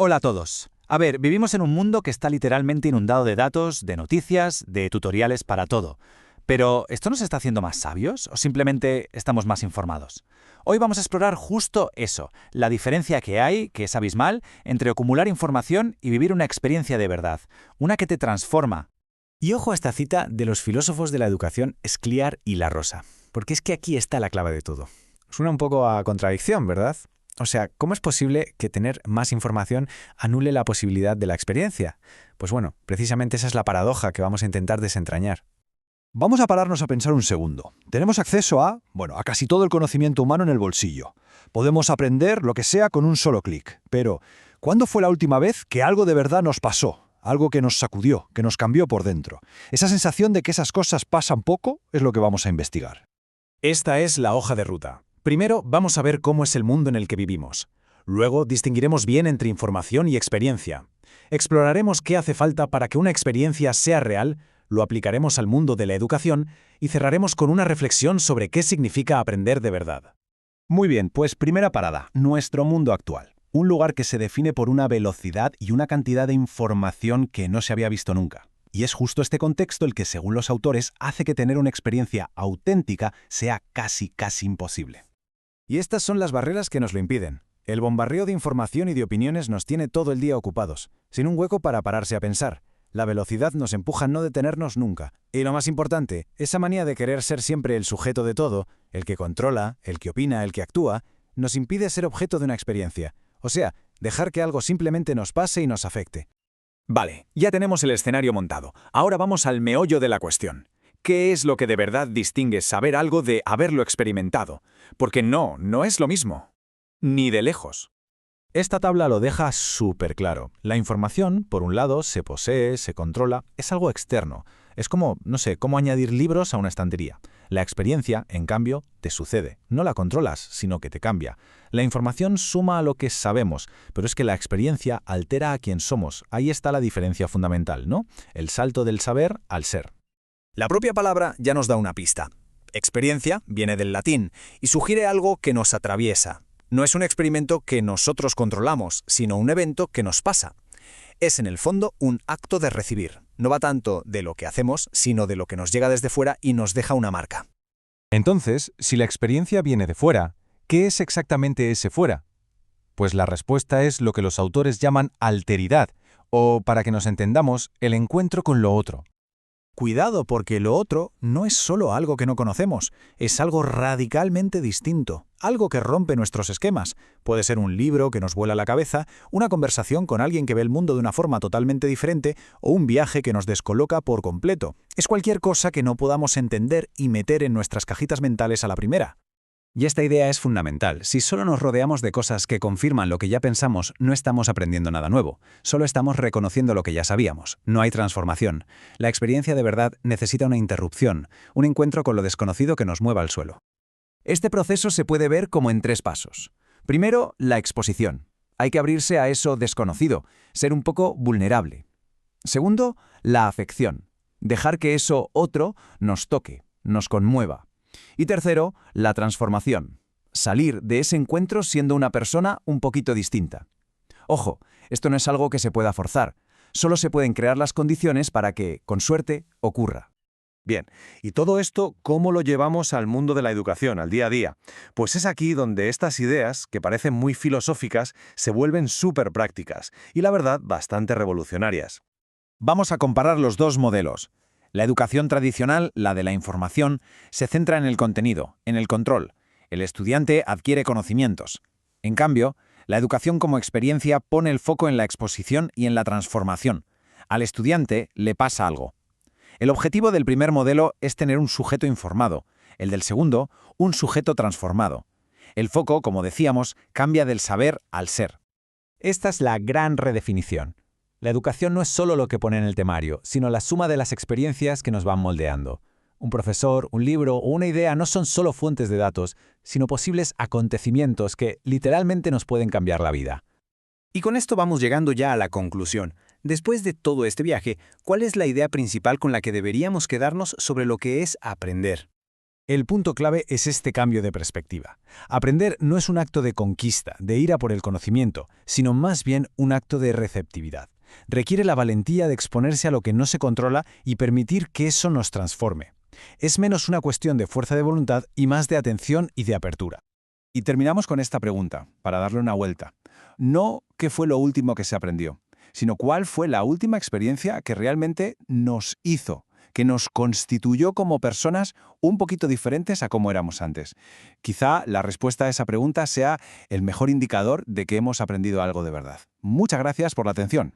Hola a todos. A ver, vivimos en un mundo que está literalmente inundado de datos, de noticias, de tutoriales para todo. Pero, ¿esto nos está haciendo más sabios o simplemente estamos más informados? Hoy vamos a explorar justo eso, la diferencia que hay, que es abismal, entre acumular información y vivir una experiencia de verdad, una que te transforma. Y ojo a esta cita de los filósofos de la educación Scliar y La Rosa, porque es que aquí está la clave de todo. Suena un poco a contradicción, ¿verdad? O sea, ¿cómo es posible que tener más información anule la posibilidad de la experiencia? Pues bueno, precisamente esa es la paradoja que vamos a intentar desentrañar. Vamos a pararnos a pensar un segundo. Tenemos acceso a casi todo el conocimiento humano en el bolsillo. Podemos aprender lo que sea con un solo clic. Pero, ¿cuándo fue la última vez que algo de verdad nos pasó? Algo que nos sacudió, que nos cambió por dentro. Esa sensación de que esas cosas pasan poco es lo que vamos a investigar. Esta es la hoja de ruta. Primero, vamos a ver cómo es el mundo en el que vivimos. Luego, distinguiremos bien entre información y experiencia. Exploraremos qué hace falta para que una experiencia sea real, lo aplicaremos al mundo de la educación y cerraremos con una reflexión sobre qué significa aprender de verdad. Muy bien, pues primera parada, nuestro mundo actual. Un lugar que se define por una velocidad y una cantidad de información que no se había visto nunca. Y es justo este contexto el que, según los autores, hace que tener una experiencia auténtica sea casi imposible. Y estas son las barreras que nos lo impiden. El bombardeo de información y de opiniones nos tiene todo el día ocupados, sin un hueco para pararse a pensar. La velocidad nos empuja a no detenernos nunca. Y lo más importante, esa manía de querer ser siempre el sujeto de todo, el que controla, el que opina, el que actúa, nos impide ser objeto de una experiencia. O sea, dejar que algo simplemente nos pase y nos afecte. Vale, ya tenemos el escenario montado. Ahora vamos al meollo de la cuestión. ¿Qué es lo que de verdad distingue saber algo de haberlo experimentado? Porque no es lo mismo. Ni de lejos. Esta tabla lo deja súper claro. La información, por un lado, se posee, se controla, es algo externo. Es como, cómo añadir libros a una estantería. La experiencia, en cambio, te sucede. No la controlas, sino que te cambia. La información suma a lo que sabemos, pero es que la experiencia altera a quien somos. Ahí está la diferencia fundamental, ¿no? El salto del saber al ser. La propia palabra ya nos da una pista. Experiencia viene del latín y sugiere algo que nos atraviesa. No es un experimento que nosotros controlamos, sino un evento que nos pasa. Es en el fondo un acto de recibir. No va tanto de lo que hacemos, sino de lo que nos llega desde fuera y nos deja una marca. Entonces, si la experiencia viene de fuera, ¿qué es exactamente ese fuera? Pues la respuesta es lo que los autores llaman alteridad, o, para que nos entendamos, el encuentro con lo otro. Cuidado, porque lo otro no es solo algo que no conocemos, es algo radicalmente distinto, algo que rompe nuestros esquemas. Puede ser un libro que nos vuela la cabeza, una conversación con alguien que ve el mundo de una forma totalmente diferente o un viaje que nos descoloca por completo. Es cualquier cosa que no podamos entender y meter en nuestras cajitas mentales a la primera. Y esta idea es fundamental. Si solo nos rodeamos de cosas que confirman lo que ya pensamos, no estamos aprendiendo nada nuevo. Solo estamos reconociendo lo que ya sabíamos. No hay transformación. La experiencia de verdad necesita una interrupción, un encuentro con lo desconocido que nos mueva al suelo. Este proceso se puede ver como en 3 pasos. Primero, la exposición. Hay que abrirse a eso desconocido, ser un poco vulnerable. Segundo, la afección. Dejar que eso otro nos toque, nos conmueva. Y tercero, la transformación. Salir de ese encuentro siendo una persona un poquito distinta. Ojo, esto no es algo que se pueda forzar. Solo se pueden crear las condiciones para que, con suerte, ocurra. Bien, ¿y todo esto cómo lo llevamos al mundo de la educación, al día a día? Pues es aquí donde estas ideas, que parecen muy filosóficas, se vuelven súper prácticas y, la verdad, bastante revolucionarias. Vamos a comparar los dos modelos. La educación tradicional, la de la información, se centra en el contenido, en el control. El estudiante adquiere conocimientos. En cambio, la educación como experiencia pone el foco en la exposición y en la transformación. Al estudiante le pasa algo. El objetivo del primer modelo es tener un sujeto informado, el del segundo, un sujeto transformado. El foco, como decíamos, cambia del saber al ser. Esta es la gran redefinición. La educación no es solo lo que pone en el temario, sino la suma de las experiencias que nos van moldeando. Un profesor, un libro o una idea no son solo fuentes de datos, sino posibles acontecimientos que literalmente nos pueden cambiar la vida. Y con esto vamos llegando ya a la conclusión. Después de todo este viaje, ¿cuál es la idea principal con la que deberíamos quedarnos sobre lo que es aprender? El punto clave es este cambio de perspectiva. Aprender no es un acto de conquista, de ir a por el conocimiento, sino más bien un acto de receptividad. Requiere la valentía de exponerse a lo que no se controla y permitir que eso nos transforme. Es menos una cuestión de fuerza de voluntad y más de atención y de apertura. Y terminamos con esta pregunta, para darle una vuelta. No qué fue lo último que se aprendió, sino cuál fue la última experiencia que realmente nos hizo, que nos constituyó como personas un poquito diferentes a como éramos antes. Quizá la respuesta a esa pregunta sea el mejor indicador de que hemos aprendido algo de verdad. Muchas gracias por la atención.